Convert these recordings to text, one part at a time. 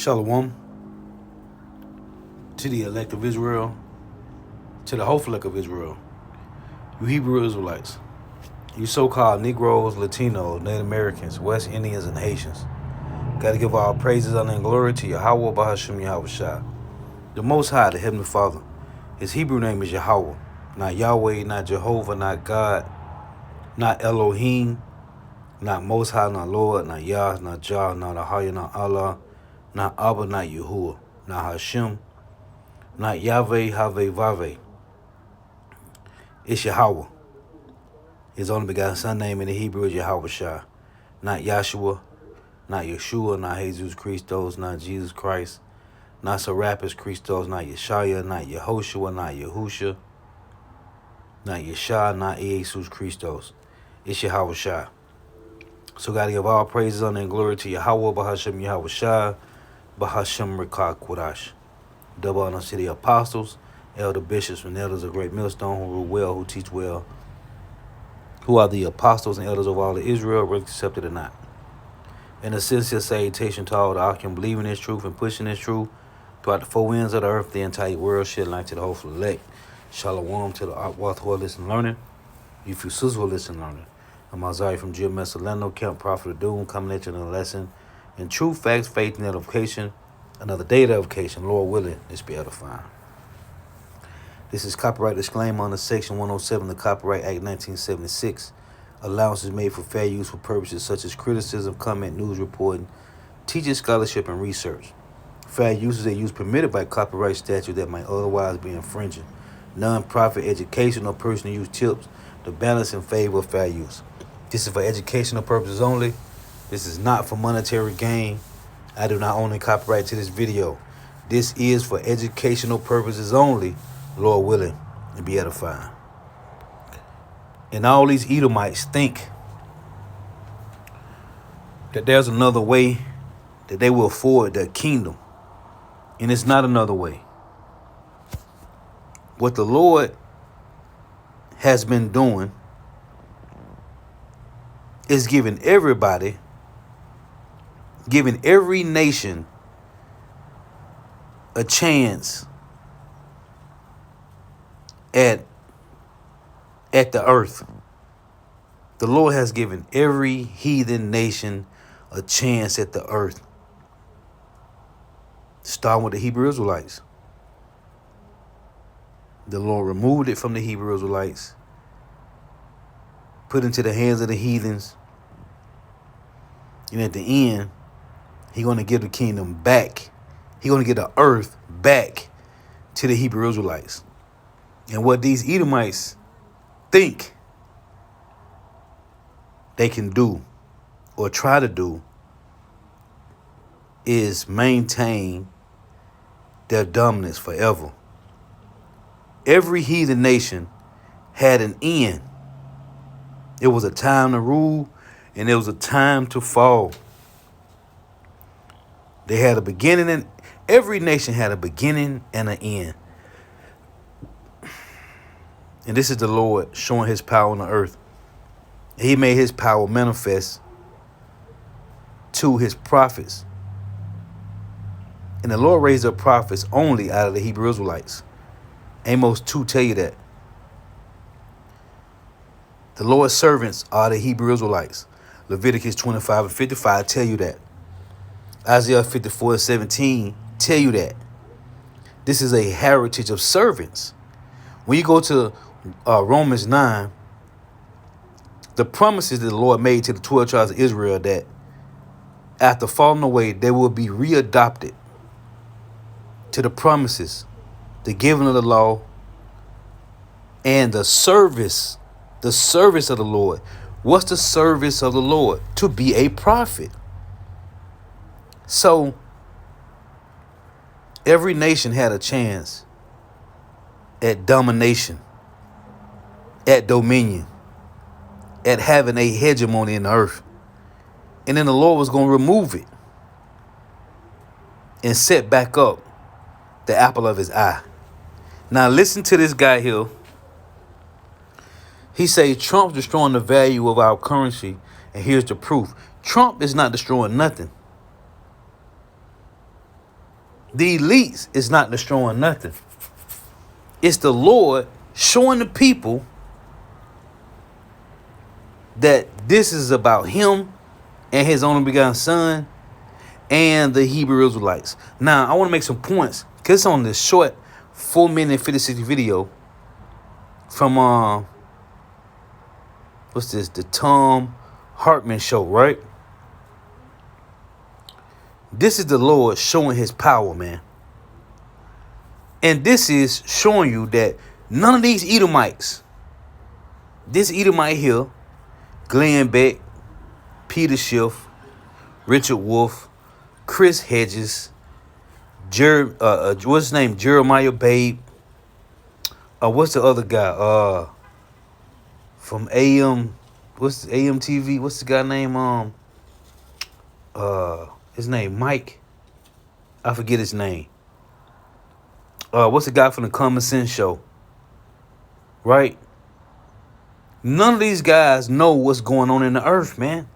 Shalom to the elect of Israel, to the hopeful elect of Israel, you Hebrew Israelites, you so-called Negroes, Latinos, Native Americans, West Indians, and Haitians. Got to give all praises, honor, and glory to Yahweh Bahasham Yahweh Shai, the Most High, the Heavenly Father. His Hebrew name is Yahweh, not Yahweh, not Jehovah, not God, not Elohim, not Most High, not Lord, not Yah, not Jah, not Ahaya, not Allah, not Abba, not Yahuwah, not Hashem, not Yahweh, Haveh, Vaveh. It's Yahweh. His only begotten son name in the Hebrew is Yahweh Shai. Not Yahshua, not Yeshua, not Jesus Christos, not Jesus Christ, not Serapis Christos, not Yeshaya, not Yehoshua, not Yahusha, not Yeshua, not Jesus Christos. It's Yahweh Shai. So gotta give all praises, honor, and glory to Yahweh, Bahasham Yahweh Shai, Bahasham Rekah Qudash. Double honor to the apostles, elder bishops, and elders of great millstone who rule well, who teach well, who are the apostles and elders of all of Israel, whether accepted or not. And a sincere salutation to all the Akim believing this truth and pushing this truth throughout the four winds of the earth, the entire world, shit like to the hopeful elect. Shalom to the Akwath who are listening learning. You few sisters who are listening learning. I'm Azari from Jim Messaleno, Camp Prophet of Doom, coming at you in a lesson in truth, facts, faith, and edification. Another day of edification, Lord willing, this be edifying. This is copyright disclaimer under Section 107 of the Copyright Act 1976. Allowances made for fair use for purposes such as criticism, comment, news reporting, teaching, scholarship, and research. Fair use is a use permitted by copyright statute that might otherwise be infringing. Non-profit educational personal use tips the balance in favor of fair use. This is for educational purposes only. This is not for monetary gain. I do not own any copyright to this video. This is for educational purposes only, Lord willing, and be edifying. And all these Edomites think that there's another way that they will afford their kingdom. And it's not another way. What the Lord has been doing is giving every nation a chance at the earth. The Lord has given every heathen nation a chance at the earth. Starting with the Hebrew Israelites. The Lord removed it from the Hebrew Israelites, put into the hands of the heathens, and at the end, He's going to give the kingdom back. He's going to give the earth back to the Hebrew Israelites. And what these Edomites think they can do or try to do is maintain their dominance forever. Every heathen nation had an end. It was a time to rule and there was a time to fall. They had a beginning, and every nation had a beginning and an end. And this is the Lord showing his power on the earth. He made his power manifest to his prophets. And the Lord raised up prophets only out of the Hebrew Israelites. Amos 2 tell you that. The Lord's servants are the Hebrew Israelites. Leviticus 25 and 55 tell you that. Isaiah 54 and 17 tell you that. This is a heritage of servants. When you go to Romans 9, the promises that the Lord made to the 12 tribes of Israel that after falling away, they will be readopted to the promises, the giving of the law, and the service of the Lord. What's the service of the Lord? To be a prophet. So every nation had a chance at domination, at dominion, at having a hegemony in the earth. And then the Lord was going to remove it and set back up the apple of his eye. Now listen to this guy here. He say Trump's destroying the value of our currency, and here's the proof. Trump is not destroying nothing. The elites is not destroying nothing. It's the Lord showing the people that this is about him and his only begotten son and the Hebrew Israelites. Now, I want to make some points because it's on this short 4-minute and 56 video from what's this? The Tom Hartman show, right? This is the Lord showing his power, man. And this is showing you that none of these Edomites, this Edomite here, Glenn Beck, Peter Schiff, Richard Wolf, Chris Hedges, what's his name? Jeremiah Babe. What's the other guy? From AM, what's AM TV? What's the guy name? His name Mike. I forget his name. What's the guy from the Common Sense Show? Right? None of these guys know what's going on in the earth, man.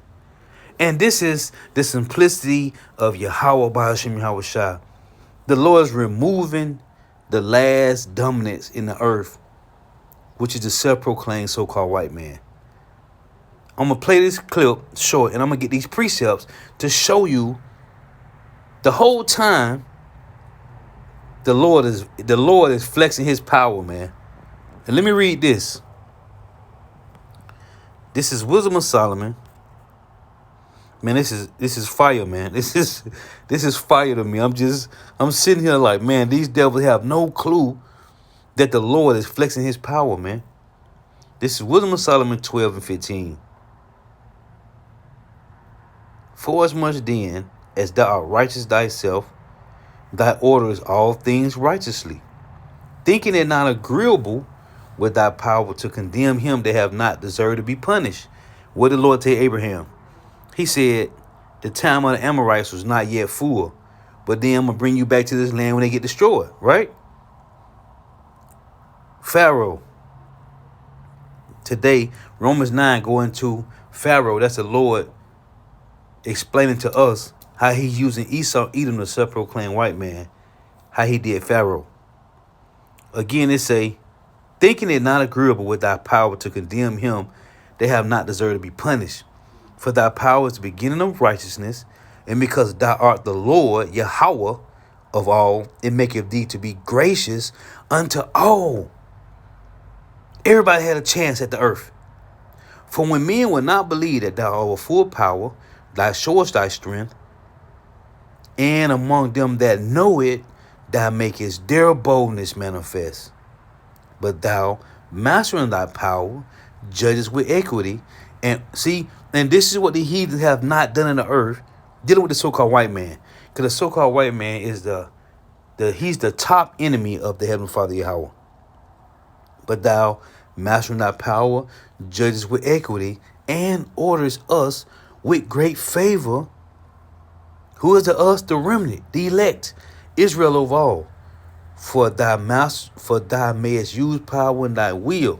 And this is the simplicity of Yahweh Ba'ashem Yahweh Shah. The Lord is removing the last dominance in the earth, which is the self-proclaimed so-called white man. I'm going to play this clip short, and I'm going to get these precepts to show you the whole time the Lord is flexing his power, man. And let me read this. This is Wisdom of Solomon. Man, this is fire, man. This is fire to me. I'm sitting here like, man, these devils have no clue that the Lord is flexing his power, man. This is Wisdom of Solomon 12 and 15. For as much then as thou art righteous thyself, thy orders all things righteously, thinking it not agreeable with thy power to condemn him that have not deserved to be punished. What did the Lord tell Abraham? He said, the time of the Amorites was not yet full, but then I'm going to bring you back to this land when they get destroyed, right? Pharaoh. Today, Romans 9 go into Pharaoh. That's the Lord explaining to us how he's using Esau, Edom, the self-proclaimed white man, how he did Pharaoh. Again, it say, thinking it not agreeable with thy power to condemn him, they have not deserved to be punished. For thy power is the beginning of righteousness, and because thou art the Lord, Yahweh of all, it maketh thee to be gracious unto all. Everybody had a chance at the earth. For when men will not believe that thou art of full power, thou showest thy strength, and among them that know it, thou makest their boldness manifest. But thou, mastering thy power, judgest with equity. And see, and this is what the heathens have not done in the earth, dealing with the so-called white man. Because the so-called white man is he's the top enemy of the Heavenly Father Yahweh. But thou, mastering thy power, judges with equity, and orders us with great favor. Who is the us? The remnant, the elect, Israel of all. For thy mayest use power in thy will.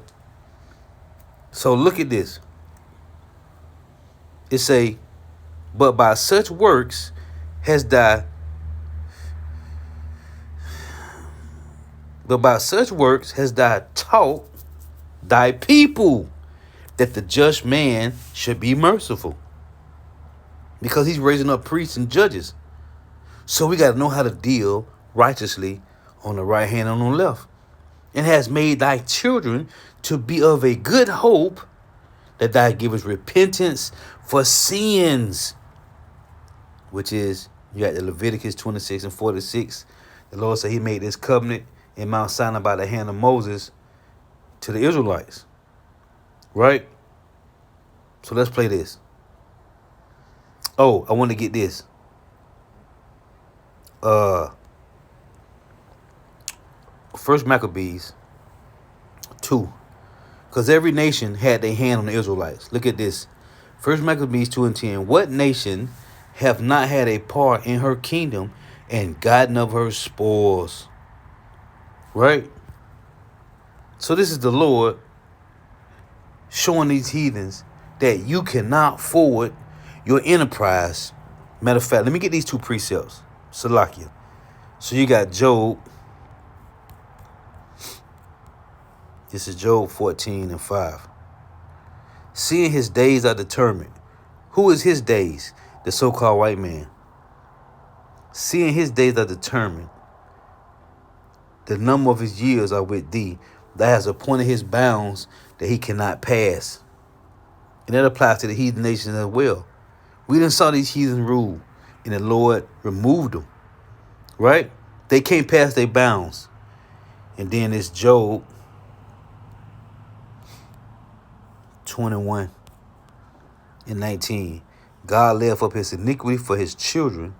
So look at this. It say, but by such works has thy taught thy people that the just man should be merciful. Because he's raising up priests and judges. So we got to know how to deal righteously on the right hand and on the left. And has made thy children to be of a good hope, that thou givest repentance for sins. Which is, you got the Leviticus 26 and 46. The Lord said he made this covenant in Mount Sinai by the hand of Moses to the Israelites. Right? So let's play this. Oh, I want to get this. First Maccabees 2. Because every nation had their hand on the Israelites. Look at this. First Maccabees 2 and 10. What nation have not had a part in her kingdom and gotten of her spoils? Right? So this is the Lord showing these heathens that you cannot forward your enterprise. Matter of fact, let me get these two precepts. Salakia. So you got Job. This is Job 14:5. Seeing his days are determined. Who is his days? The so-called white man. Seeing his days are determined. The number of his years are with thee. That has appointed his bounds that he cannot pass. And that applies to the heathen nations as well. We done saw these heathen rule, and the Lord removed them. Right? They can't pass their bounds. And then it's Job 21:19. God layeth up his iniquity for his children.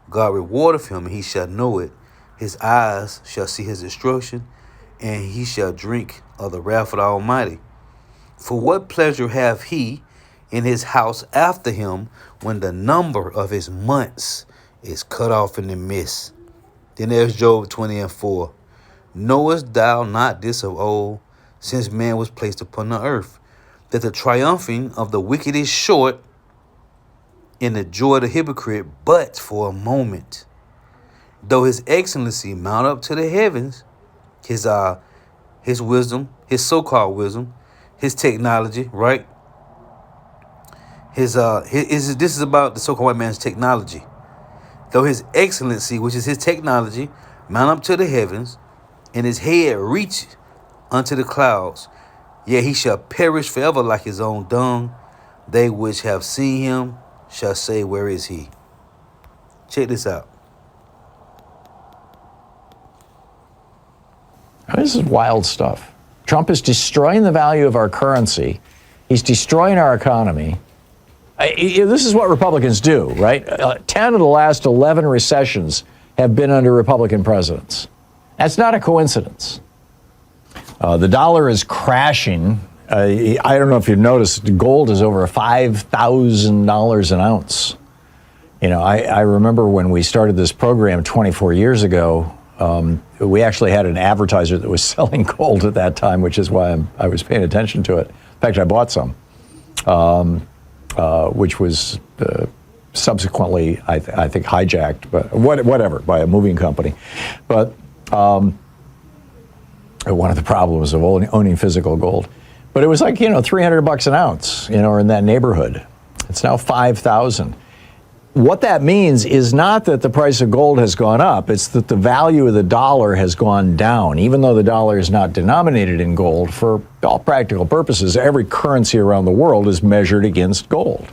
God rewardeth him, and he shall know it. His eyes shall see his destruction, and he shall drink of the wrath of the Almighty. For what pleasure hath he in his house after him, when the number of his months is cut off in the midst? Then there's Job 20:4. Knowest thou not this of old, since man was placed upon the earth, that the triumphing of the wicked is short, and the joy of the hypocrite but for a moment? Though his excellency mount up to the heavens, his wisdom, his so-called wisdom, his technology, right? This is about the so-called white man's technology. Though his excellency, which is his technology, mount up to the heavens, and his head reach unto the clouds, yet he shall perish forever like his own dung. They which have seen him shall say, where is he? Check this out. This is wild stuff. Trump is destroying the value of our currency. He's destroying our economy. This is what Republicans do, right? 10 of the last 11 recessions have been under Republican presidents. That's not a coincidence. The dollar is crashing. I don't know if you've noticed, gold is over $5,000 an ounce. You know, I remember when we started this program 24 years ago, we actually had an advertiser that was selling gold at that time, which is why I was paying attention to it. In fact, I bought some, which was subsequently, I think, hijacked, but whatever, by a moving company. But one of the problems of owning physical gold. But it was like, $300 an ounce, or in that neighborhood. It's now 5,000. What that means is not that the price of gold has gone up, it's that the value of the dollar has gone down. Even though the dollar is not denominated in gold, for all practical purposes, every currency around the world is measured against gold.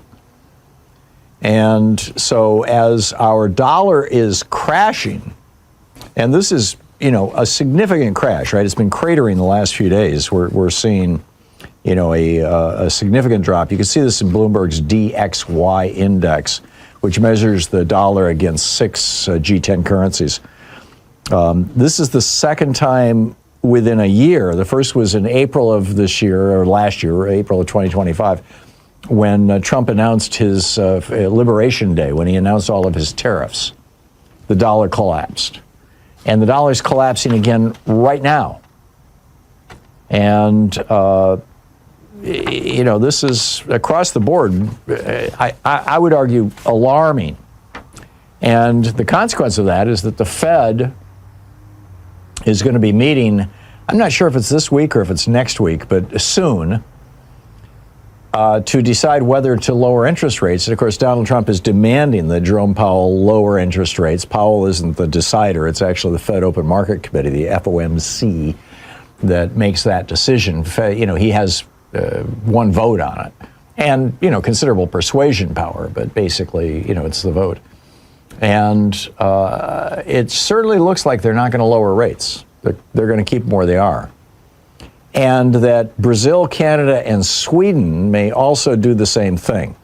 And so as our dollar is crashing, and this is, a significant crash, right? It's been cratering the last few days. We're seeing, a significant drop. You can see this in Bloomberg's DXY index, which measures the dollar against 6 G10 currencies. This is the second time within a year. The first was in April of this year, or last year, April of 2025, when Trump announced his Liberation Day, when he announced all of his tariffs. The dollar collapsed. And the dollar's collapsing again right now. And, this is across the board, I would argue, alarming. And the consequence of that is that the Fed is going to be meeting, I'm not sure if it's this week or if it's next week, but soon, to decide whether to lower interest rates. And of course, Donald Trump is demanding that Jerome Powell lower interest rates. Powell isn't the decider. It's actually the Fed Open Market Committee, the FOMC, that makes that decision. He has one vote on it and, considerable persuasion power, but basically, it's the vote. And it certainly looks like they're not going to lower rates. They're going to keep them where they are. And that Brazil, Canada, and Sweden may also do the same thing.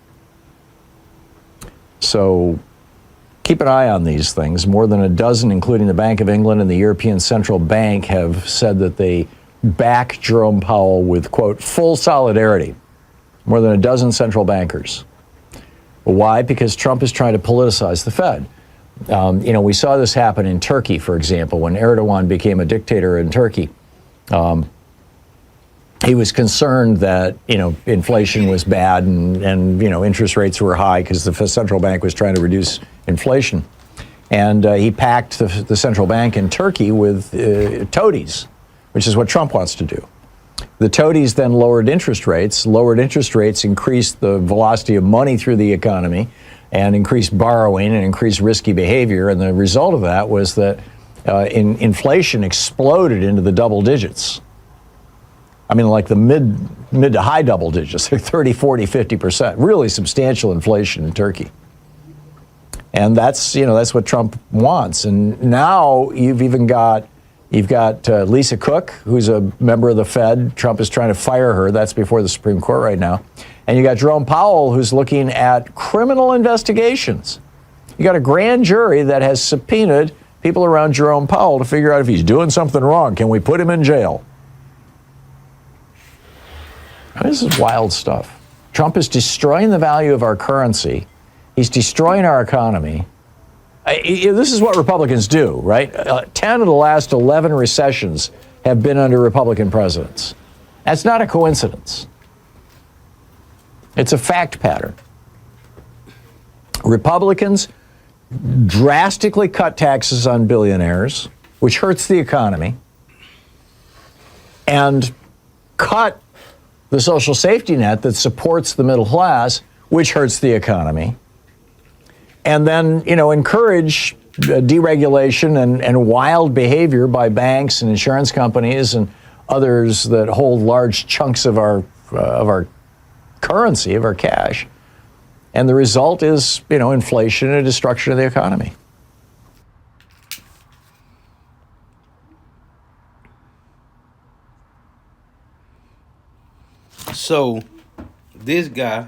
So keep an eye on these things. More than a dozen, including the Bank of England and the European Central Bank, have said that they back Jerome Powell with, quote, full solidarity. More than a dozen central bankers. Why? Because Trump is trying to politicize the Fed. We saw this happen in Turkey, for example, when Erdogan became a dictator in Turkey. He was concerned that, inflation was bad and interest rates were high because the central bank was trying to reduce inflation. And he packed the central bank in Turkey with toadies, which is what Trump wants to do. The toadies then lowered interest rates. Lowered interest rates increased the velocity of money through the economy and increased borrowing and increased risky behavior. And the result of that was that inflation exploded into the double digits. I mean, like the mid to high double digits, like 30, 40, 50%. Really substantial inflation in Turkey. And that's what Trump wants. And now you've got Lisa Cook, who's a member of the Fed. Trump is trying to fire her. That's before the Supreme Court right now. And you got Jerome Powell, who's looking at criminal investigations. You got a grand jury that has subpoenaed people around Jerome Powell to figure out if he's doing something wrong. Can we put him in jail? This is wild stuff. Trump is destroying the value of our currency. He's destroying our economy. This is what Republicans do, right? 10 of the last 11 recessions have been under Republican presidents. That's not a coincidence. It's a fact pattern. Republicans drastically cut taxes on billionaires, which hurts the economy, and cut the social safety net that supports the middle class, which hurts the economy. And then, encourage deregulation and wild behavior by banks and insurance companies and others that hold large chunks of our currency, of our cash. And the result is, inflation and destruction of the economy. So, this guy,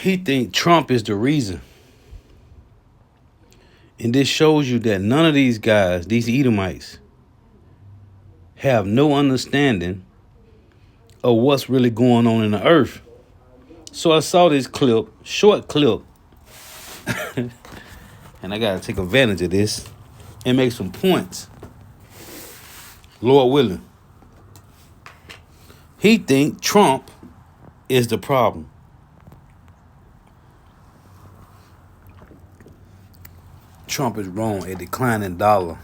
he think Trump is the reason. And this shows you that none of these guys, these Edomites, have no understanding of what's really going on in the earth. So I saw this clip, short clip, and I got to take advantage of this and make some points. Lord willing. He think Trump is the problem. Trump is wrong. A declining dollar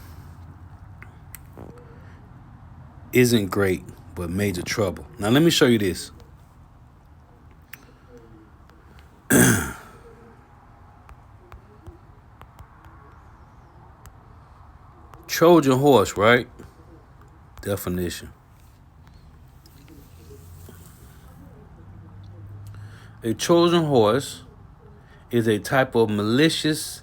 isn't great, but major trouble. Now, let me show you this. Trojan horse, right? Definition. A Trojan horse is a type of malicious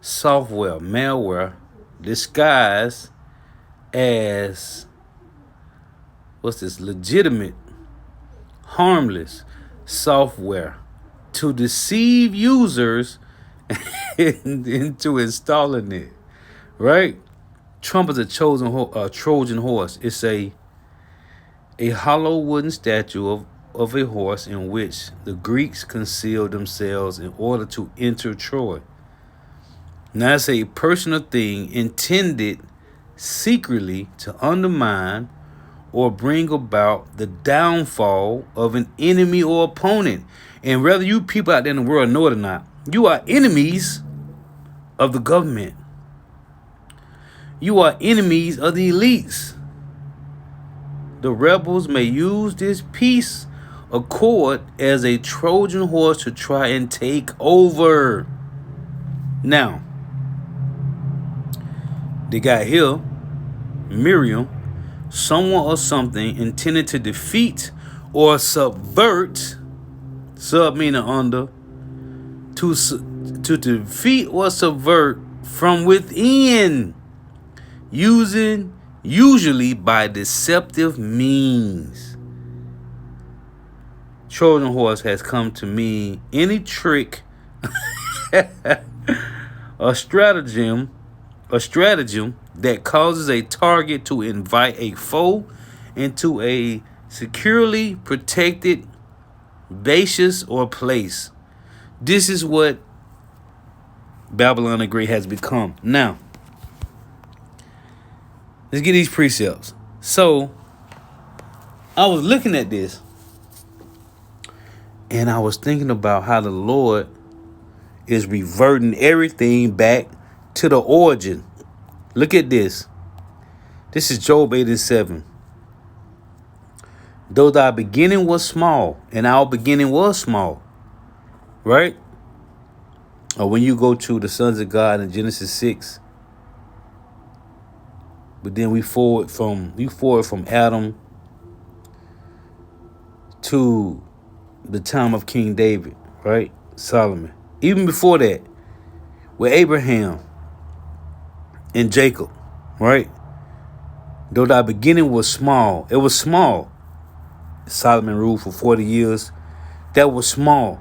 software, malware, disguised as legitimate, harmless software to deceive users into installing it, right? Trump is a Trojan horse. It's a hollow wooden statue of a horse in which the Greeks concealed themselves in order to enter Troy. Now, it's a personal thing intended secretly to undermine or bring about the downfall of an enemy or opponent. And whether you people out there in the world know it or not, you are enemies of the government. You are enemies of the elites. The rebels may use this peace accord as a Trojan horse to try and take over. Now, they got here, Miriam, someone or something intended to defeat or subvert, sub meaning under, to defeat or subvert from within, usually by deceptive means. Trojan horse has come to mean any trick, a stratagem that causes a target to invite a foe into a securely protected basis or place. This is what Babylon the Great has become. Now, let's get these precepts. So, I was looking at this, and I was thinking about how the Lord is reverting everything back to the origin. Look at this. This is Job 8:7. Though thy beginning was small, and our beginning was small, right? Or when you go to the sons of God in Genesis 6, but then we forward from Adam to the time of King David, right? Solomon. Even before that, with Abraham and Jacob, right? Though thy beginning was small, it was small. Solomon ruled for 40 years. That was small.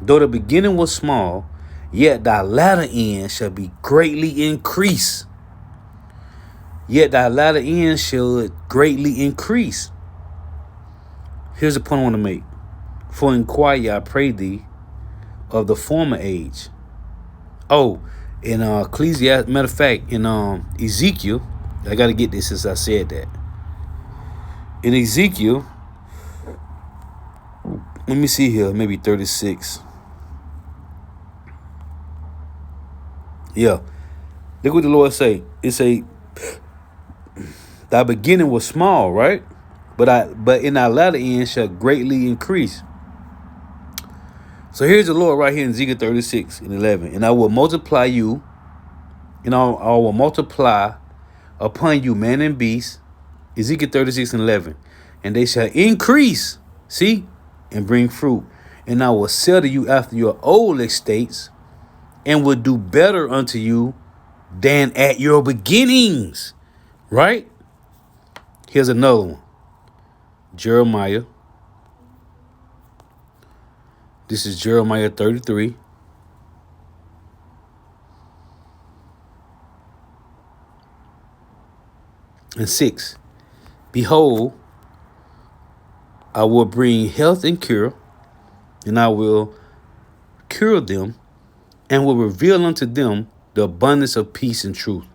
Though the beginning was small, yet thy latter end shall be greatly increased. Yet thy latter end shall greatly increase. Here's the point I want to make. For inquire, I pray thee, of the former age. Oh, in Ecclesiastes, matter of fact, in Ezekiel, I got to get this since I said that. In Ezekiel, let me see here, maybe 36. Yeah. Look what the Lord say. It say, thy beginning was small, right? But in thy latter end shall greatly increase. So here's the Lord right here in Ezekiel 36:11. And I will multiply you, and I will multiply upon you man and beast. Ezekiel 36:11. And they shall increase, see, and bring fruit. And I will settle you after your old estates, and will do better unto you than at your beginnings. Right? Here's another one. Jeremiah. This is Jeremiah 33. And 6. Behold, I will bring health and cure, and I will cure them, and will reveal unto them the abundance of peace and truth.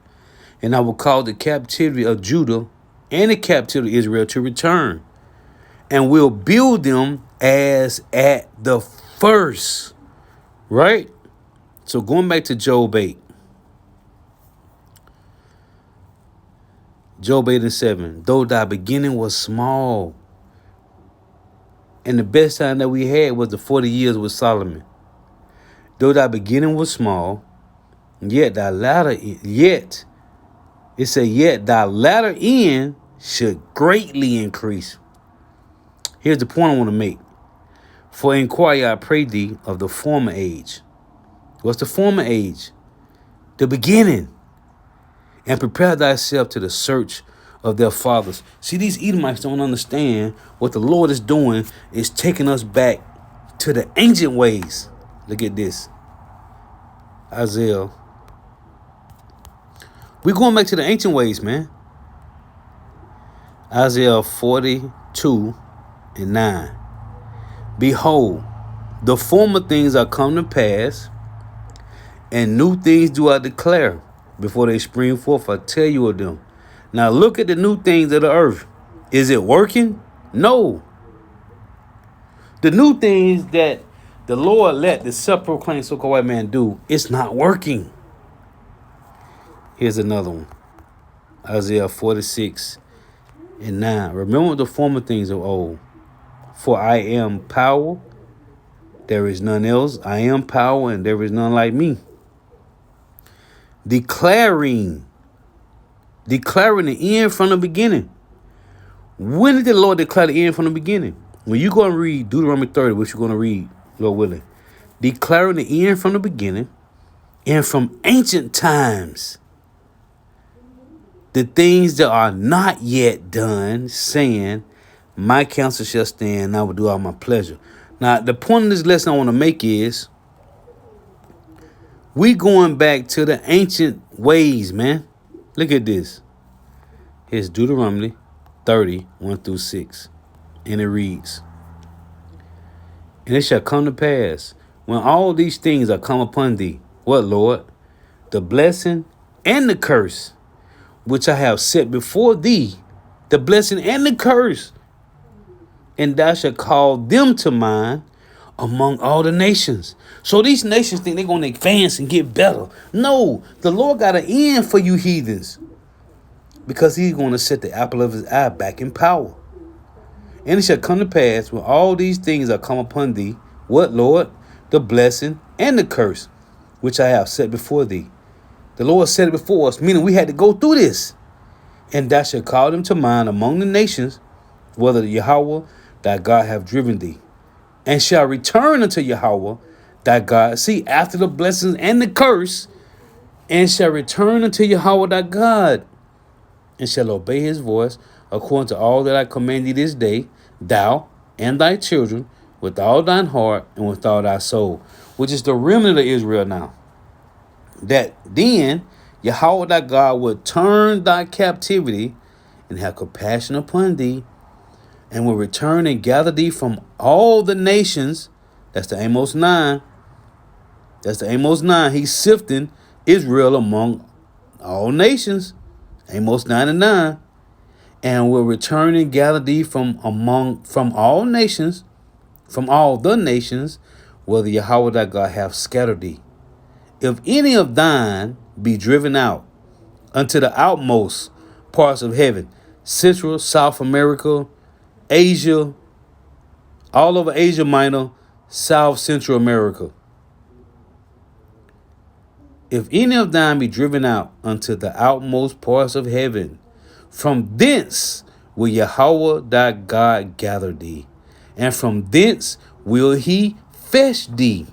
And I will cause the captivity of Judah and the captivity of Israel to return, and will build them as at the first. Right? So going back to Job 8. Job 8:7. Though thy beginning was small. And the best time that we had was the 40 years with Solomon. Though thy beginning was small, yet thy latter end should greatly increase. Here's the point I want to make. For inquire, I pray thee, of the former age. What's the former age? The beginning. And prepare thyself to the search of their fathers. See, these Edomites don't understand what the Lord is doing is taking us back to the ancient ways. Look at this. Isaiah. We're going back to the ancient ways, man. Isaiah 42:9. Behold, the former things are come to pass, and new things do I declare. Before they spring forth, I tell you of them. Now look at the new things of the earth. Is it working? No. The new things that the Lord let the self-proclaimed so-called white man do, it's not working. Here's another one. Isaiah 46:9. Remember the former things of old. For I am power, there is none else. I am power, and there is none like me. Declaring the end from the beginning. When did the Lord declare the end from the beginning? When you're going to read Deuteronomy 30, which you're going to read, Lord willing, declaring the end from the beginning and from ancient times, the things that are not yet done, saying, my counsel shall stand, and I will do all my pleasure. Now, the point of this lesson I want to make is, we going back to the ancient ways, man. Look at this. Here's Deuteronomy 30:1-6. And it reads, and it shall come to pass, when all these things are come upon thee, what, Lord? The blessing and the curse, which I have set before thee, the blessing and the curse, and thou shalt call them to mind among all the nations. So these nations think they're going to advance and get better. No, the Lord got an end for you heathens, because he's going to set the apple of his eye back in power. And it shall come to pass, when all these things are come upon thee, what, Lord? The blessing and the curse, which I have set before thee. The Lord set it before us, meaning we had to go through this. And thou shalt call them to mind among the nations, whether Yahweh thy God have driven thee, and shall return unto Yahweh thy God. See, after the blessings and the curse, and shall return unto Yahweh thy God, and shall obey his voice, according to all that I command thee this day, thou and thy children, with all thine heart and with all thy soul, which is the remnant of Israel now. That then Yahweh thy God will turn thy captivity and have compassion upon thee, and will return and gather thee from all the nations. That's the Amos 9. That's the Amos 9. He's sifting Israel among all nations. Amos 9 and 9. And will return and gather thee from all nations, from all the nations, whether Yahweh thy God have scattered thee. If any of thine be driven out unto the outmost parts of heaven, Central, South America, Asia, all over Asia Minor, South Central America. If any of thine be driven out unto the outmost parts of heaven, from thence will Yahweh thy God gather thee, and from thence will he fetch thee.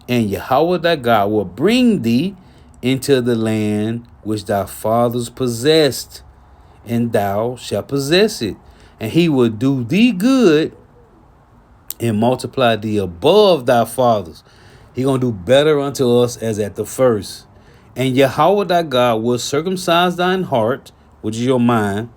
And Yahweh thy God will bring thee into the land which thy fathers possessed, and thou shalt possess it. And he will do thee good and multiply thee above thy fathers. He going to do better unto us as at the first. And Yahweh thy God will circumcise thine heart, which is your mind,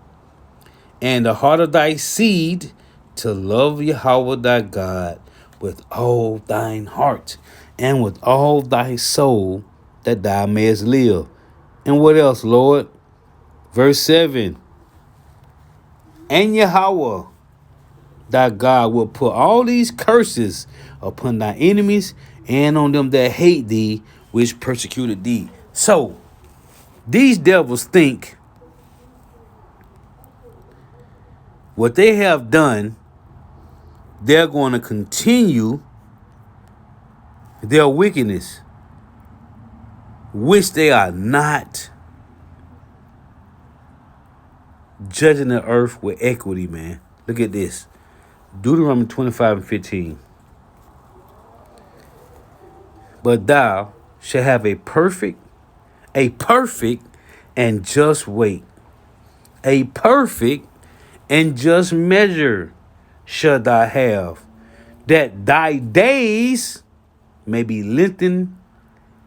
and the heart of thy seed, to love Yahweh thy God with all thine heart and with all thy soul, that thou mayest live. And what else, Lord? Verse 7. And Yahweh thy God will put all these curses upon thy enemies and on them that hate thee, which persecuted thee. So these devils think what they have done, they're going to continue their wickedness, which they are not, judging the earth with equity, man. Look at this. Deuteronomy 25 and 15. But thou shalt have a perfect and just weight. A perfect and just measure shalt thou have, that thy days may be lengthened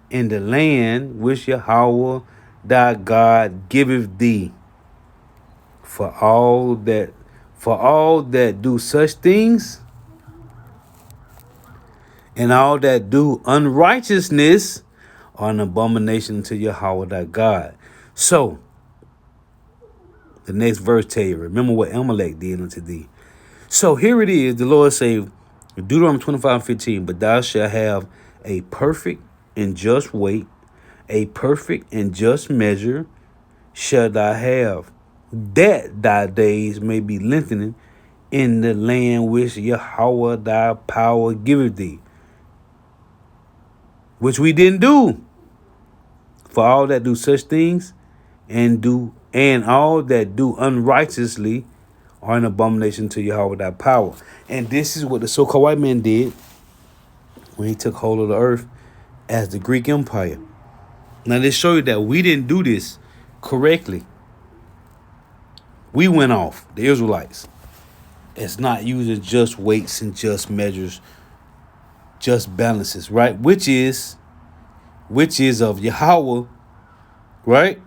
in the land which Yahweh thy God giveth thee. For all that do such things, and all that do unrighteousness, are an abomination to Yahweh thy God. So the next verse tell you, remember what Amalek did unto thee. So here it is, the Lord say, Deuteronomy 25:15, but thou shalt have a perfect and just weight, a perfect and just measure shalt thou have, that thy days may be lengthening in the land which Yahweh thy power giveth thee. Which we didn't do. For all that do such things and all that do unrighteously are an abomination to Yahweh thy power. And this is what the so-called white man did when he took hold of the earth as the Greek Empire. Now they show you that we didn't do this correctly. We went off, the Israelites. It's not using just weights and just measures, just balances, right? Which is of Yahweh, right?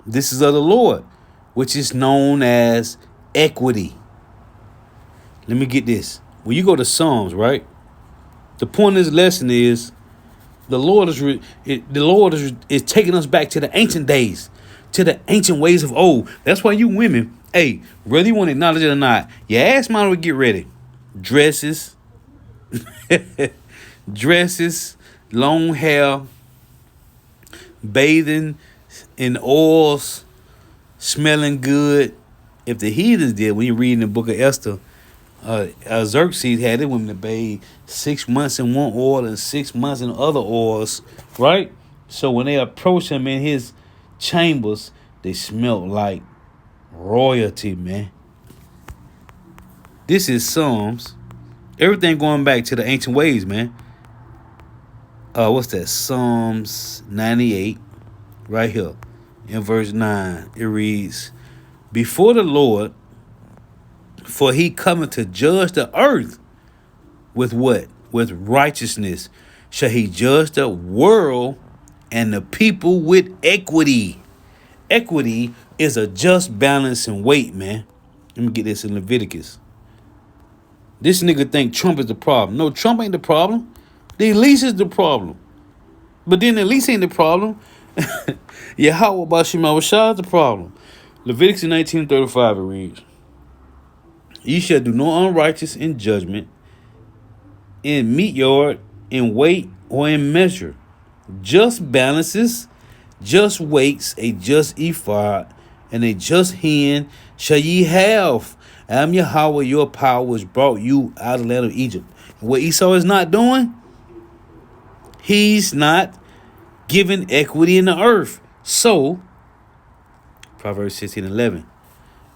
This is of the Lord, which is known as equity. Let me get this. When you go to Psalms, right? The point of this lesson is the Lord is taking us back to the ancient days, to the ancient ways of old. That's why you women, hey, whether you want to acknowledge it or not, your ass model would get ready. Dresses, Dresses, long hair, bathing in oils, smelling good. If the heathens did, when you read in the book of Esther, Xerxes had it women to bathe 6 months in one oil and 6 months in other oils, right? So when they approached him in his chambers, they smelled like royalty, man. This is Psalms. Everything going back to the ancient ways, man. What's that? Psalms 98, right here, in verse 9. It reads, "Before the Lord, for he cometh to judge the earth with what? With righteousness. Shall he judge the world and the people with equity." Equity is a just balance and weight, man. Let me get this in Leviticus. This nigga think Trump is the problem. No, Trump ain't the problem. The elites is the problem. But then the elites ain't the problem. Yahweh Bashim Awashah is the problem. Leviticus 19:35 it reads, "Ye shall do no unrighteous in judgment, in meat yard, in weight, or in measure. Just balances, just weights, a just ephod, and a just hand shall ye have. I am Yahweh, your power, which brought you out of the land of Egypt." And what Esau is not doing, he's not giving equity in the earth. So, Proverbs 16:11,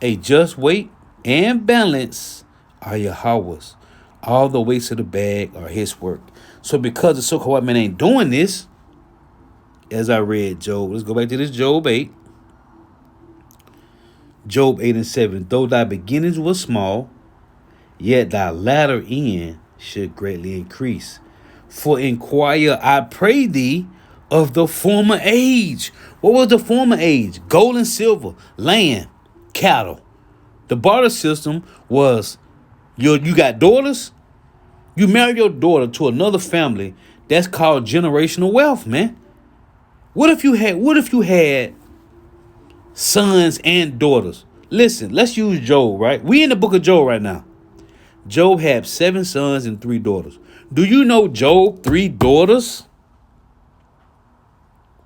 "A just weight and balance are Yahweh's. All the weights of the bag are his work." So because the so-called white man ain't doing this, as I read Job, let's go back to this Job 8. Job 8:7, "Though thy beginnings were small, yet thy latter end should greatly increase. For inquire, I pray thee, of the former age." What was the former age? Gold and silver, land, cattle. The barter system was you got daughters, you marry your daughter to another family. That's called generational wealth, man. What if you had sons and daughters? Listen, let's use Job, right? We in the book of Job right now. Job had 7 sons and 3 daughters. Do you know Job 3 daughters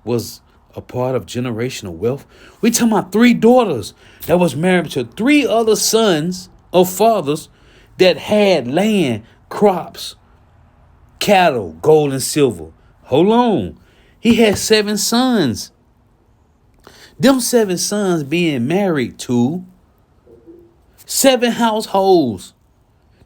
was a part of generational wealth? We talking about 3 daughters that was married to 3 other sons of fathers that had land, crops, cattle, gold and silver. Hold on. He had 7 sons. Them 7 sons being married to 7 households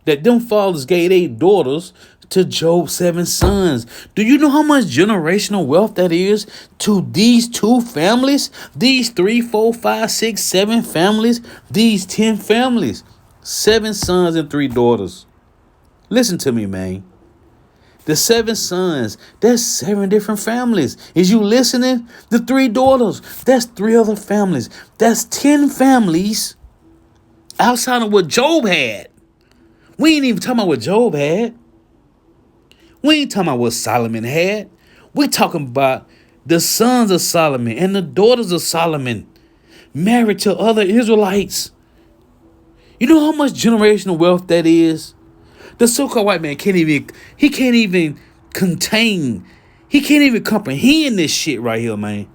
that them fathers gave their daughters to Job's 7 sons. Do you know how much generational wealth that is to these 2 families? These 3, 4, 5, 6, 7 families? These 10 families? 7 sons and 3 daughters. Listen to me, man. The 7 sons, that's 7 different families. Is you listening? The 3 daughters, that's 3 other families. That's 10 families outside of what Job had. We ain't even talking about what Job had. We ain't talking about what Solomon had. We talking about the sons of Solomon and the daughters of Solomon married to other Israelites. You know how much generational wealth that is? The so-called white man can't even comprehend this shit right here, man.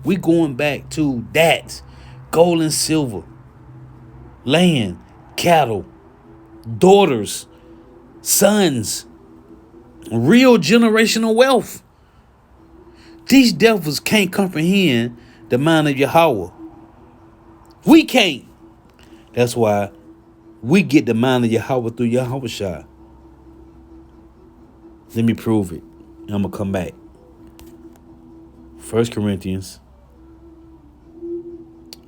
We going back to that. Gold and silver, land, cattle, daughters, sons, real generational wealth. These devils can't comprehend the mind of Yahweh. We can't. That's why we get the mind of Yahweh through Yahushua. Let me prove it. I'm going to come back. 1 Corinthians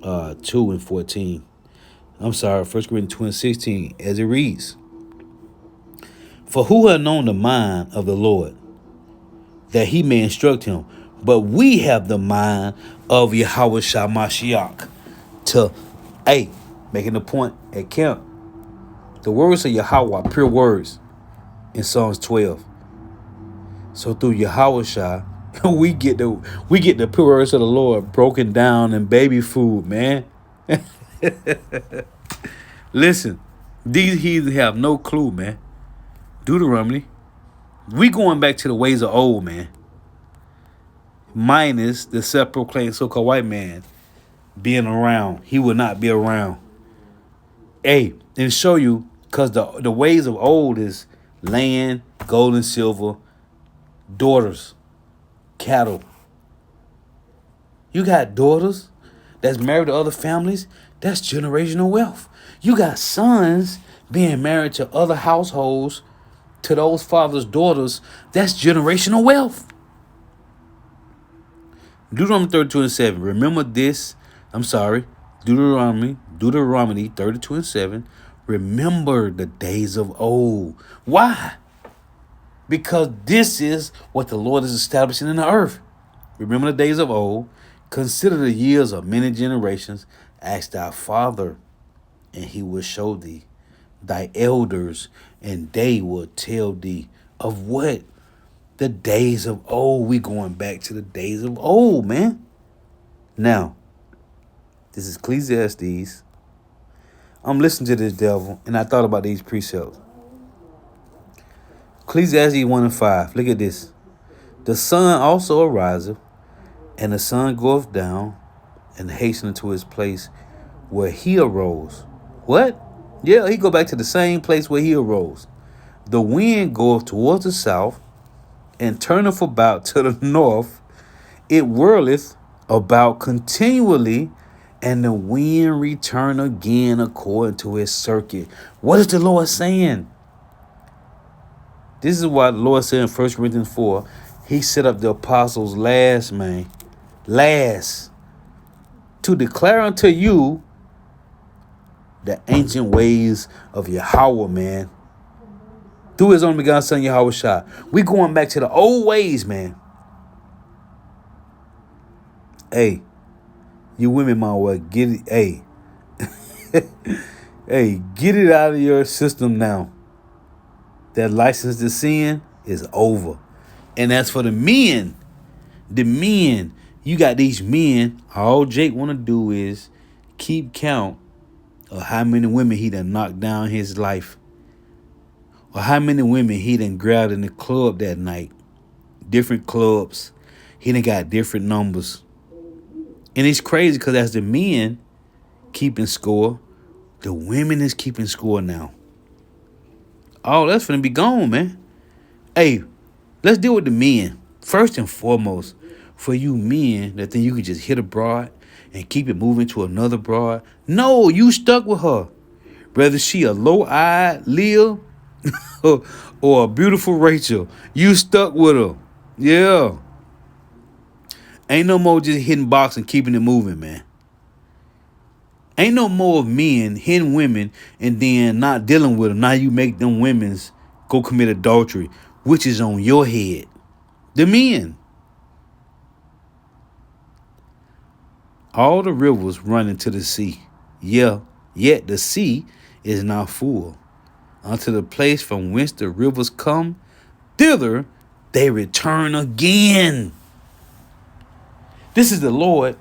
2:14. I'm sorry, 1 Corinthians 2:16, as it reads. "For who hath known the mind of the Lord, that he may instruct him? But we have the mind of Yahweh Mashiach." Making the point at camp. The words of Yahweh are pure words in Psalms 12. So through Yahushua, we get the pure words of the Lord broken down in baby food, man. Listen, These heathens have no clue, man. Deuteronomy. We going back to the ways of old, man. Minus the self-proclaimed so-called white man being around. He will not be around. Hey, and show you, because the ways of old is land, gold and silver, daughters, cattle. You got daughters that's married to other families. That's generational wealth. You got sons being married to other households, to those fathers' daughters. That's generational wealth. Deuteronomy 32:7. Remember this. I'm sorry. Deuteronomy 32:7. Remember the days of old. Why? Because this is what the Lord is establishing in the earth. Remember the days of old. Consider the years of many generations. Ask thy father, and he will show thee. Thy elders, and they will tell thee of what? The days of old. We going back to the days of old, man. Now, this is Ecclesiastes. I'm listening to this devil, and I thought about these precepts. Ecclesiastes 1:5. Look at this. The sun also ariseth, and the sun goeth down, and hasteneth to his place where he arose. What? Yeah, he go back to the same place where he arose. The wind goeth towards the south, and turneth about to the north. It whirleth about continually, and the wind return again according to his circuit. What is the Lord saying? This is why the Lord said in 1 Corinthians 4, he set up the apostles last, man. Last. To declare unto you the ancient ways of Yahweh, man. Through his only begotten son, Yahweh Shai. We going back to the old ways, man. Hey, you women, my way, get it. Hey, hey, get it out of your system now. That license to sin is over. And as for the men, you got these men. All Jake want to do is keep count of how many women he done knocked down his life, or how many women he done grabbed in the club that night. Different clubs. He done got different numbers. And it's crazy because as the men keeping score, the women is keeping score now. Oh, that's finna be gone, man. Hey, let's deal with the men. First and foremost, for you men that think you can just hit a broad and keep it moving to another broad. No, you stuck with her. Whether she a low-eyed Leah or a beautiful Rachel, you stuck with her. Yeah. Ain't no more just hitting box and keeping it moving, man. Ain't no more of men hitting women and then not dealing with them. Now you make them women's go commit adultery, which is on your head. The men. All the rivers run into the sea. Yeah, yet the sea is not full. Unto the place from whence the rivers come, thither they return again. This is the Lord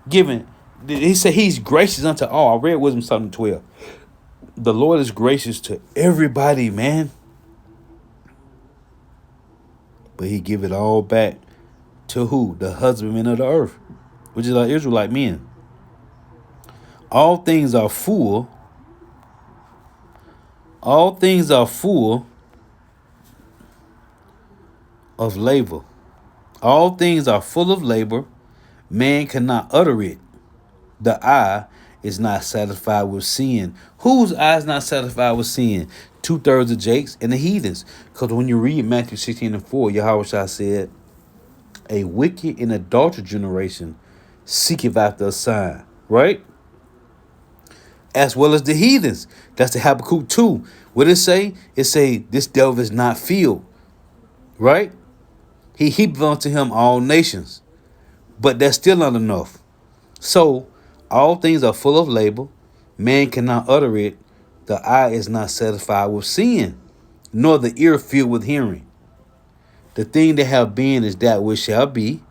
giving. He said he's gracious unto all. I read Wisdom Psalm 12. The Lord is gracious to everybody, man. But he give it all back to who? The husbandmen of the earth, which is our Israelite men. All things are full. All things are full of labor. All things are full of labor. Man cannot utter it. The eye is not satisfied with sin. Whose eye is not satisfied with sin? 2/3 of Jake's and the heathens. Because when you read Matthew 16:4, Yahweh Shai said, a wicked and adulterous generation seeketh after a sign. Right? As well as the heathens. That's the Habakkuk 2. What it say? It say, this devil is not filled. Right? He heapeth unto him all nations. But that's still not enough. So, all things are full of labor. Man cannot utter it. The eye is not satisfied with seeing, nor the ear filled with hearing. The thing that have been is that which shall be,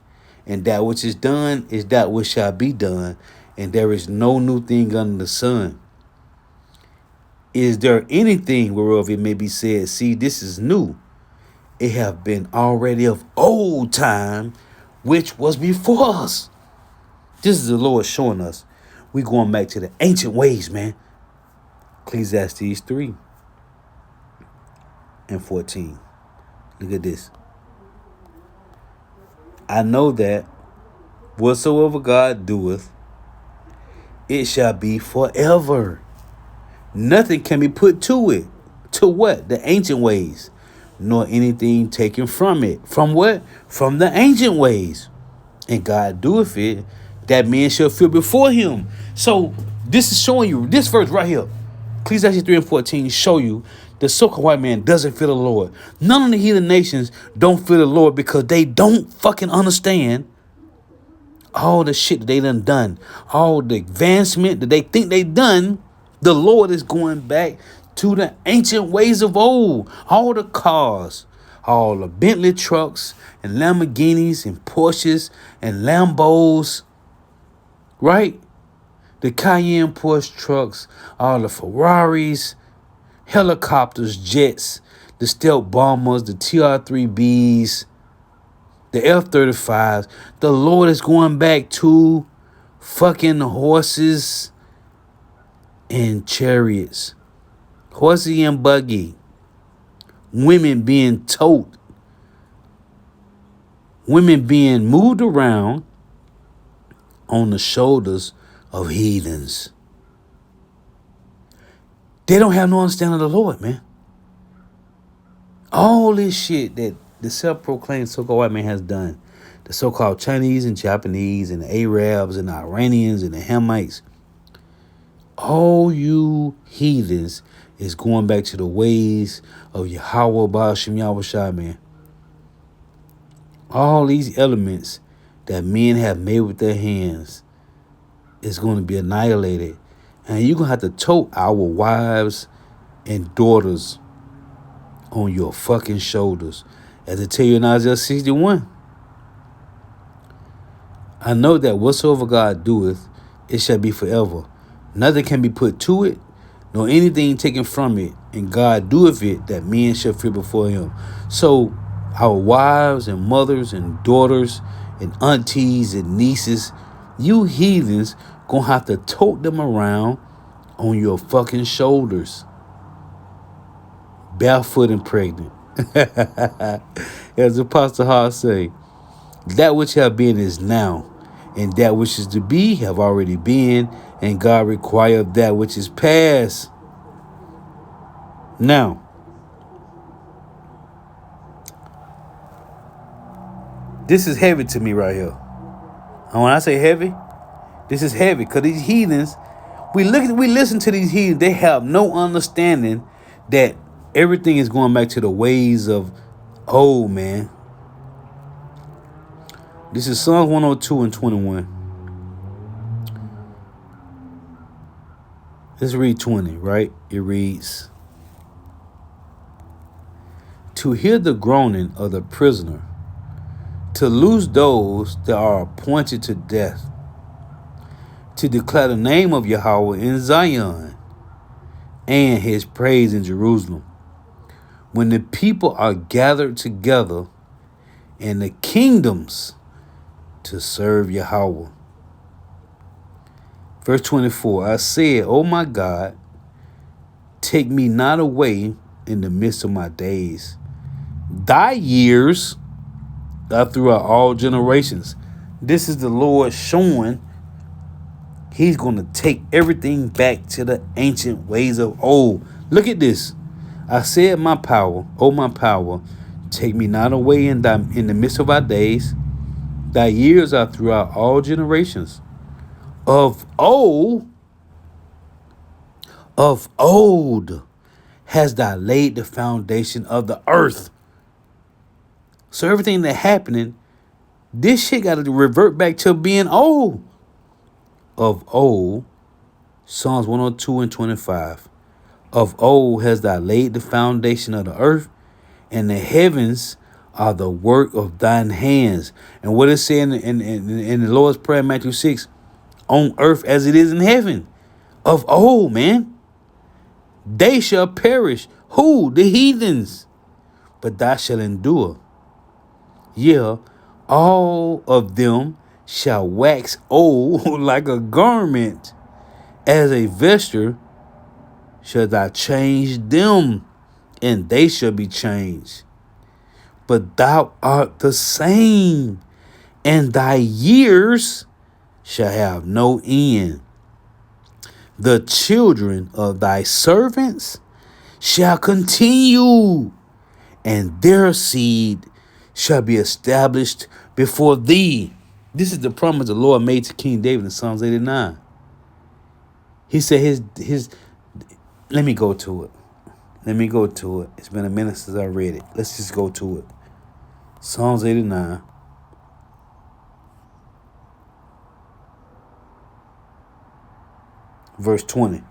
and that which is done is that which shall be done, and there is no new thing under the sun. Is there anything whereof it may be said, see, this is new? It have been already of old time, which was before us. This is the Lord showing us. We going back to the ancient ways, man. Ecclesiastes 3:14. Look at this. I know that whatsoever God doeth, it shall be forever. Nothing can be put to it. To what? The ancient ways. Nor anything taken from it. From what? From the ancient ways. And God doeth it, that men shall fear before him. So this is showing you, this verse right here, Ecclesiastes 3:14, show you the so-called white man doesn't fear the Lord. None of the heathen nations don't fear the Lord because they don't fucking understand all the shit that they done, all the advancement that they think they done. The Lord is going back to the ancient ways of old. All the cars, all the Bentley trucks and Lamborghinis and Porsches and Lambos, right? The Cayenne Porsche trucks, all the Ferraris, helicopters, jets, the stealth bombers, the TR-3Bs, the F-35s. The Lord is going back to fucking horses and chariots, horsey and buggy, women being tote, women being moved around on the shoulders of heathens. They don't have no understanding of the Lord, man. All this shit that the self-proclaimed so-called white man has done, the so-called Chinese and Japanese and the Arabs and the Iranians and the Hamites, all you heathens is going back to the ways of Yahweh Ba'ashem Yahushua, man. All these elements that men have made with their hands is going to be annihilated. And you're going to have to tote our wives and daughters on your fucking shoulders. As I tell you in Isaiah 61, I know that whatsoever God doeth, it shall be forever. Nothing can be put to it, nor anything taken from it. And God doeth it, that men shall fear before him. So our wives and mothers and daughters and aunties and nieces, you heathens, gonna have to tote them around on your fucking shoulders, barefoot and pregnant. As Apostle Hall say, that which have been is now, and that which is to be have already been, and God requireth that which is past. Now, this is heavy to me right here. And when I say heavy, this is heavy because these heathens, we listen to these heathens, they have no understanding that everything is going back to the ways of old, man. This is Psalms 102:21. Let's read 20, right? It reads, to hear the groaning of the prisoner, to loose those that are appointed to death, to declare the name of Yahweh in Zion and his praise in Jerusalem. When the people are gathered together and the kingdoms to serve Yahweh. Verse 24, I said, O my God, take me not away in the midst of my days. Thy years are throughout all generations. This is the Lord showing he's going to take everything back to the ancient ways of old. Look at this. I said, my power, O my power, take me not away in the midst of our days. Thy years are throughout all generations. Of old has thou laid the foundation of the earth. So everything that's happening, this shit got to revert back to being old. Of old, Psalms 102:25. Of old has thou laid the foundation of the earth, and the heavens are the work of thine hands. And what it said in the Lord's Prayer, Matthew 6, on earth as it is in heaven. Of old, man. They shall perish. Who? The heathens. But thou shalt endure. Yeah, all of them shall wax old like a garment. As a vesture shall thou change them, and they shall be changed. But thou art the same, and thy years shall have no end. The children of thy servants shall continue, and their seed shall be established before thee. This is the promise the Lord made to King David in Psalms 89. He said his let me go to it. It's been a minute since I read it. Let's just go to it. Psalms 89. Verse 20.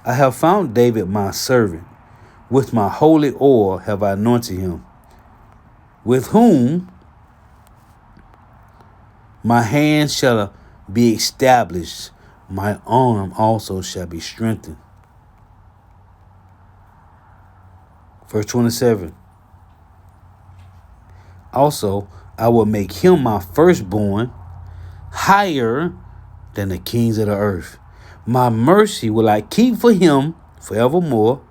I have found David my servant. With my holy oil have I anointed him, with whom my hand shall be established, my arm also shall be strengthened. Verse 27. Also, I will make him my firstborn higher than the kings of the earth. My mercy will I keep for him forevermore,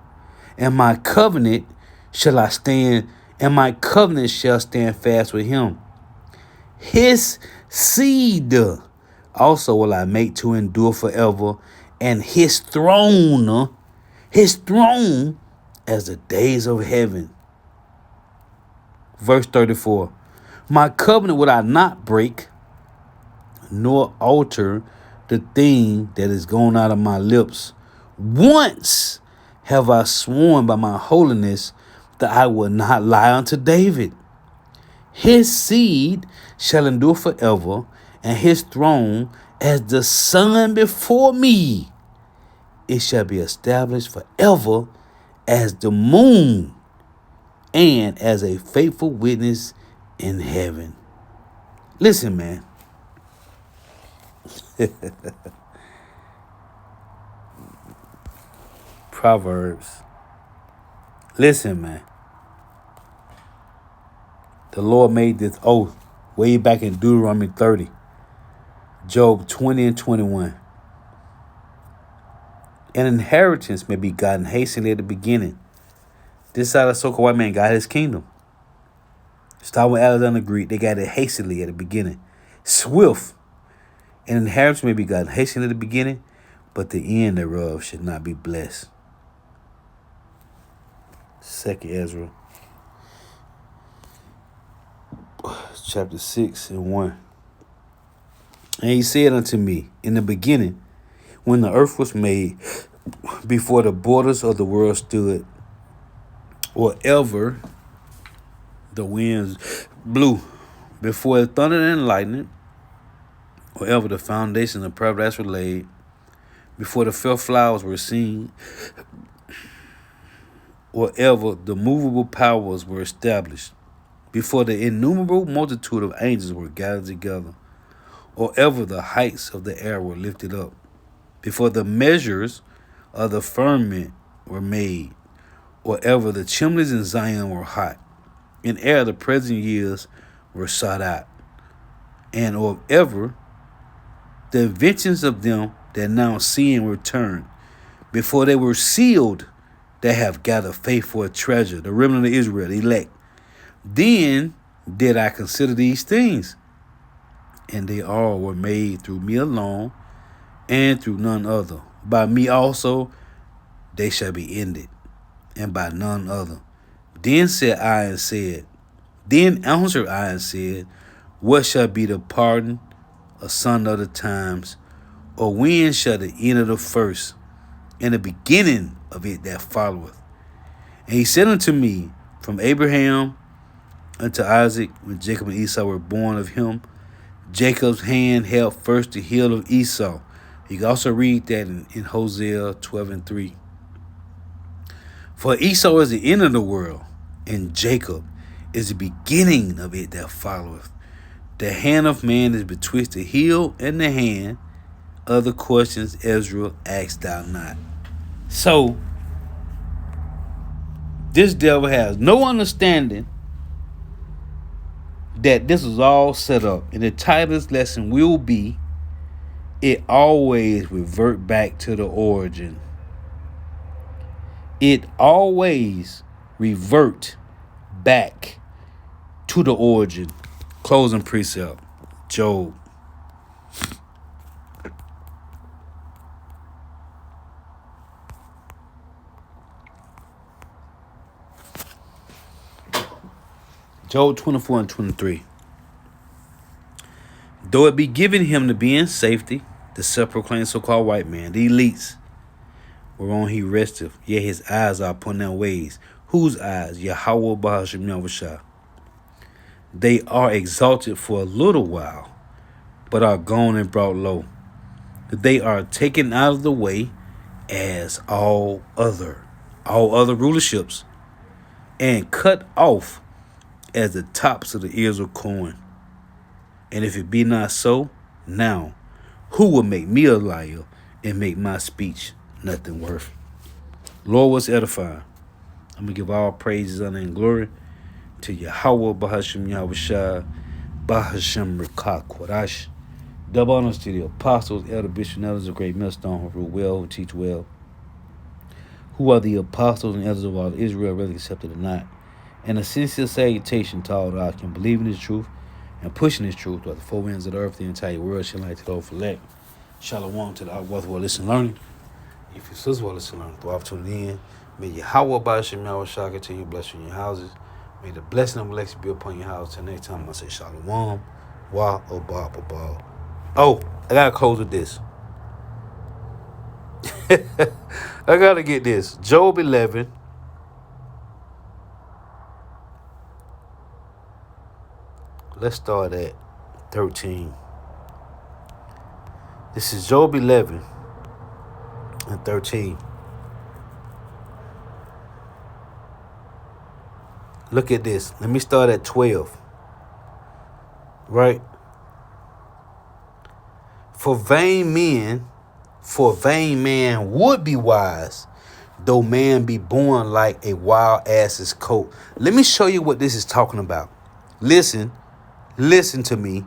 and my covenant shall stand fast with him. His seed also will I make to endure forever, and his throne as the days of heaven. Verse 34. My covenant will I not break, nor alter the thing that is gone out of my lips. Once have I sworn by my holiness that I will not lie unto David. His seed shall endure forever, and his throne as the sun before me. It shall be established forever as the moon, and as a faithful witness in heaven. Listen, man. Proverbs. Listen, man. The Lord made this oath way back in Deuteronomy 30, Job 20 and 21. An inheritance may be gotten hastily at the beginning. This side of the so-called white man got his kingdom. Start with Alexander Greek. They got it hastily at the beginning. Swift. An inheritance may be gotten hastily at the beginning, but the end thereof should not be blessed. 2nd Ezra, chapter 6 and 1. And he said unto me, in the beginning, when the earth was made, before the borders of the world stood, or ever the winds blew, before the thunder and lightning, or ever the foundations of paradise were laid, before the fair flowers were seen, or ever the movable powers were established, before the innumerable multitude of angels were gathered together, or ever the heights of the air were lifted up, before the measures of the firmament were made, or ever the chimneys in Zion were hot, and ere the present years were sought out, and or ever the inventions of them that now see and return, before they were sealed, that have gathered faith for a treasure, the remnant of Israel, the elect. Then did I consider these things, and they all were made through me alone, and through none other. By me also they shall be ended, and by none other. Then answered I and said, what shall be the pardon of some other times, or when shall the end of the first, and the beginning of it that followeth? And he said unto me, from Abraham unto Isaac, when Jacob and Esau were born of him, Jacob's hand held first the heel of Esau. You can also read that in Hosea 12 and 3. For Esau is the end of the world, and Jacob is the beginning of it that followeth. The hand of man is betwixt the heel and the hand. Other questions, Ezra, asked thou not. So, This devil has no understanding that this is all set up. And the title of this lesson will be, it always revert back to the origin. It always revert back to the origin. Closing precept. Job. Job 24 and 23. Though it be given him to be in safety, the self-proclaimed so-called white man, the elites, whereon he resteth, yet his eyes are upon their ways. Whose eyes? Yahweh Bahashim Yahushua. They are exalted for a little while, but are gone and brought low. They are taken out of the way as all other rulerships, and cut off as the tops of the ears of corn. And if it be not so, now, who will make me a liar and make my speech nothing worth? Lord was edifying. I'm going to give all praises, honor, and glory to Yahweh, Bahashim Yahushua, Bahashim Rekah Kodash. Double honors to the apostles, elder bishop, and elders of great millstone who rule well, who teach well, who are the apostles and elders of all Israel, whether accepted or not. And a sincere salutation to all that can believe in this truth and pushing this truth throughout the four winds of the earth, the entire world, shall like to the overlap. Shalom to the worthwhile listen learning. If your sister will listen learning, throughout to the end, may Yahweh Bashim Yahushua continue to bless you in your houses. May the blessing of blessing be upon your house. Till next time, I say Shalom. Wa Oba Baba. Oh, I gotta close with this. I gotta get this. Job 11. Let's start at 13. This is Job 11 and 13. Look at this. Let me start at 12. Right? For vain man would be wise, though man be born like a wild ass's coat. Let me show you what this is talking about. Listen to me.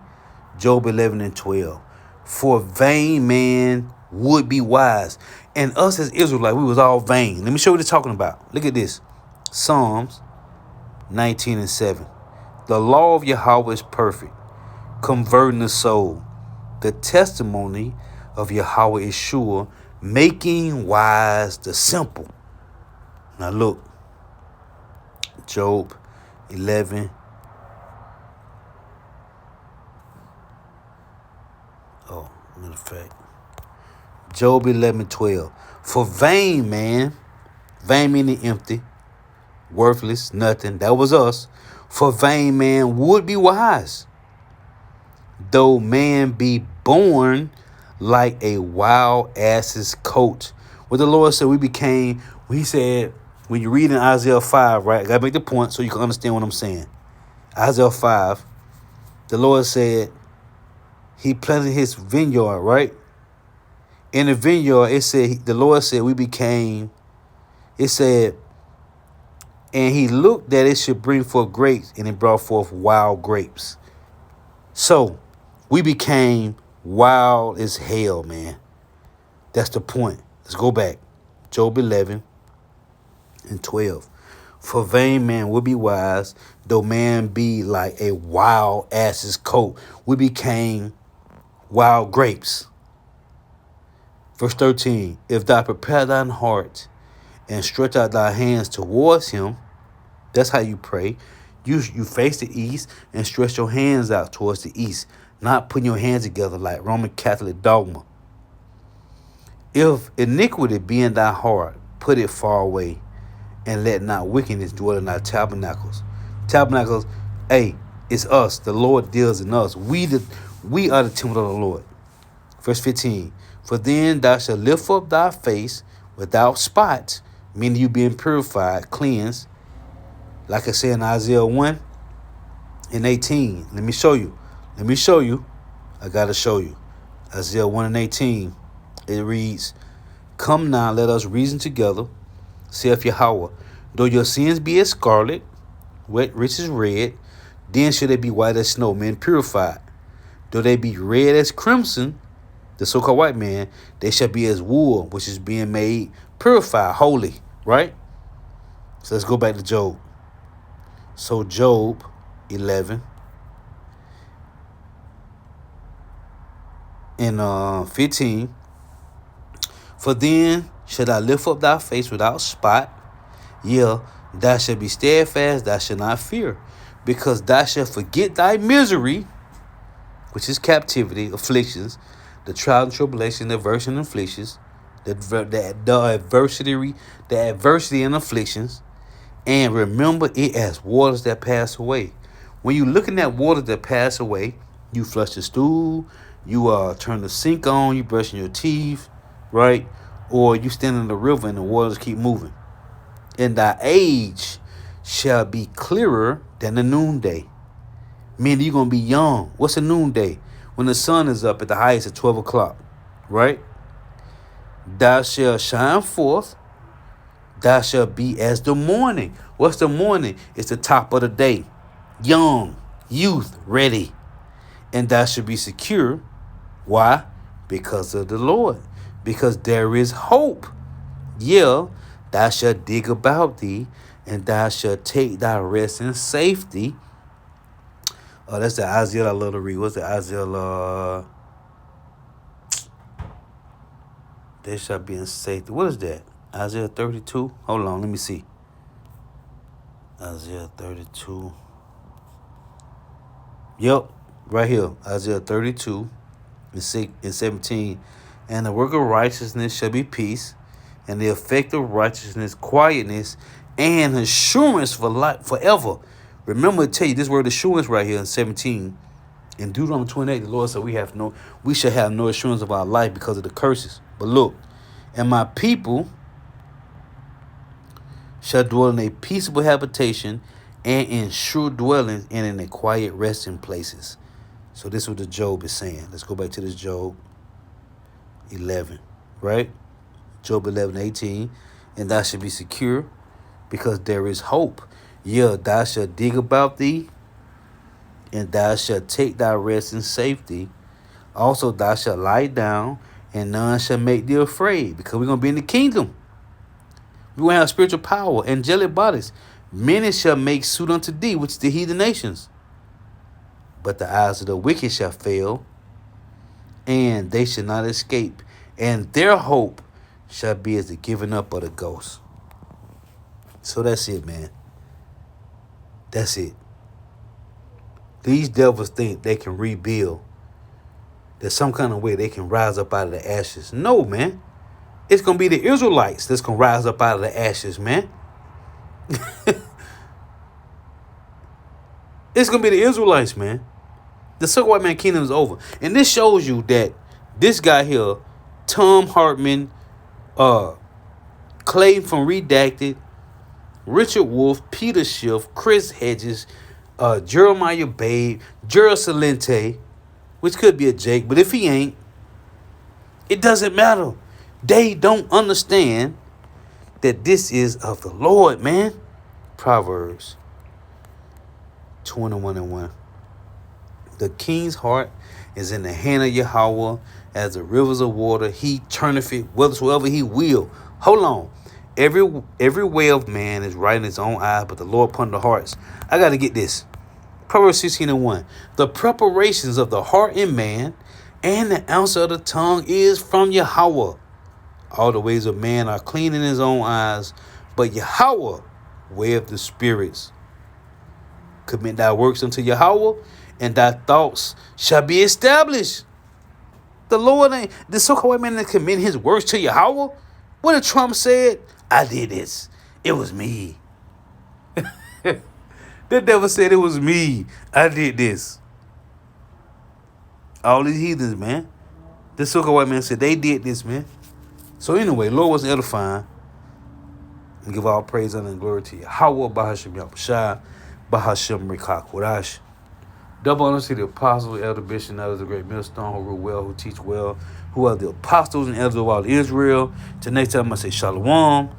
Job 11 and 12. For vain man would be wise. And us as Israelites, we was all vain. Let me show you what it's talking about. Look at this. Psalms 19 and 7. The law of Yahweh is perfect, converting the soul. The testimony of Yahweh is sure, making wise the simple. Now look. Job 11. Oh, matter of fact. Job 11:12. For vain meaning empty, worthless, nothing. That was us. For vain man would be wise, though man be born like a wild ass's coat. What the Lord said, he said, when you read in Isaiah 5, right? I gotta make the point so you can understand what I'm saying. Isaiah 5, the Lord said, he planted his vineyard, right? In the vineyard, it said, the Lord said, and he looked that it should bring forth grapes, and it brought forth wild grapes. So, we became wild as hell, man. That's the point. Let's go back. Job 11 and 12. For vain man will be wise, though man be like a wild ass's coat. We became wild grapes. Verse 13. If thou prepare thine heart and stretch out thy hands towards him, that's how you pray. You face the east and stretch your hands out towards the east, not putting your hands together like Roman Catholic dogma. If iniquity be in thy heart, put it far away, and let not wickedness dwell in thy tabernacles. Tabernacles, hey, it's us. The Lord deals in us. We are the temple of the Lord. Verse 15. For then thou shalt lift up thy face without spot, meaning you being purified, cleansed. Like I said in Isaiah 1 and 18. Let me show you. I got to show you. Isaiah 1 and 18. It reads, Come now, let us reason together, saith Yahweh. Though your sins be as scarlet, which is red, then shall they be white as snow, men purified. Though they be red as crimson, the so-called white man, they shall be as wool, which is being made purified, holy, right? So let's go back to Job. So Job 11 and 15. For then shall thou lift up thy face without spot, yea, thou shalt be steadfast, thou shalt not fear, because thou shalt forget thy misery, which is captivity, afflictions, the trial and tribulation, the aversion and afflictions, the adversity and afflictions, and remember it as waters that pass away. When you're looking at waters that pass away, you flush the stool, you turn the sink on, you brushing your teeth, right? Or you stand in the river and the waters keep moving. And thy age shall be clearer than the noonday. Meaning you're going to be young. What's a noonday? When the sun is up at the highest at 12 o'clock, right? Thou shalt shine forth. Thou shalt be as the morning. What's the morning? It's the top of the day. Young, youth, ready. And thou shalt be secure. Why? Because of the Lord. Because there is hope. Yeah, thou shalt dig about thee, and thou shalt take thy rest in safety. That's the Isaiah I love to read. What's the Isaiah? They shall be in safety. What is that? Isaiah 32? Hold on, let me see. Isaiah 32. Yep, right here. Isaiah 32 and 17. And the work of righteousness shall be peace, and the effect of righteousness, quietness, and assurance for life forever. Remember to tell you this word assurance right here in 17. In Deuteronomy 28, the Lord said we shall have no assurance of our life because of the curses. But look, and my people shall dwell in a peaceable habitation and in sure dwellings and in a quiet resting places. So this is what the Job is saying. Let's go back to this Job 11, right? Job 11:18. And thou shalt be secure because there is hope. Yea, thou shalt dig about thee, and thou shalt take thy rest in safety. Also thou shalt lie down, and none shall make thee afraid, because we're going to be in the kingdom. We're going to have spiritual power, angelic bodies. Many shall make suit unto thee, which is the heathen nations. But the eyes of the wicked shall fail, and they shall not escape. And their hope shall be as the giving up of the ghost. So that's it, man. That's it. These devils think they can rebuild. There's some kind of way they can rise up out of the ashes. No, man. It's going to be the Israelites that's going to rise up out of the ashes, man. It's going to be the Israelites, man. The Circle White Man Kingdom is over. And this shows you that this guy here, Tom Hartman, Clay from Redacted, Richard Wolf, Peter Schiff, Chris Hedges, Jeremiah Babe, Gerald Salente, which could be a Jake, but if he ain't, it doesn't matter. They don't understand that this is of the Lord, man. Proverbs 21:1. The king's heart is in the hand of Yahweh, as the rivers of water. He turneth it whithersoever he will. Hold on. Every way of man is right in his own eyes, but the Lord upon the hearts. I got to get this. Proverbs 16:1. The preparations of the heart in man, and the answer of the tongue is from Yahweh. All the ways of man are clean in his own eyes, but Yahweh weigheth the spirits. Commit thy works unto Yahweh, and thy thoughts shall be established. The Lord ain't the so-called man that commit his works to Yahweh. What did Trump said? I did this. It was me. The devil said it was me. I did this. All these heathens, man. The so-called white man said they did this, man. So anyway, Lord was edifying. And give all praise, honor, and glory to Yahweh, Bahashem Yahushua, Bahashem Rikah Kodash. Double honor to the apostles, elder bishop, that is the great millstone, who rule well, who teach well, who are the apostles and elders of all Israel. Till next time, I say shalom.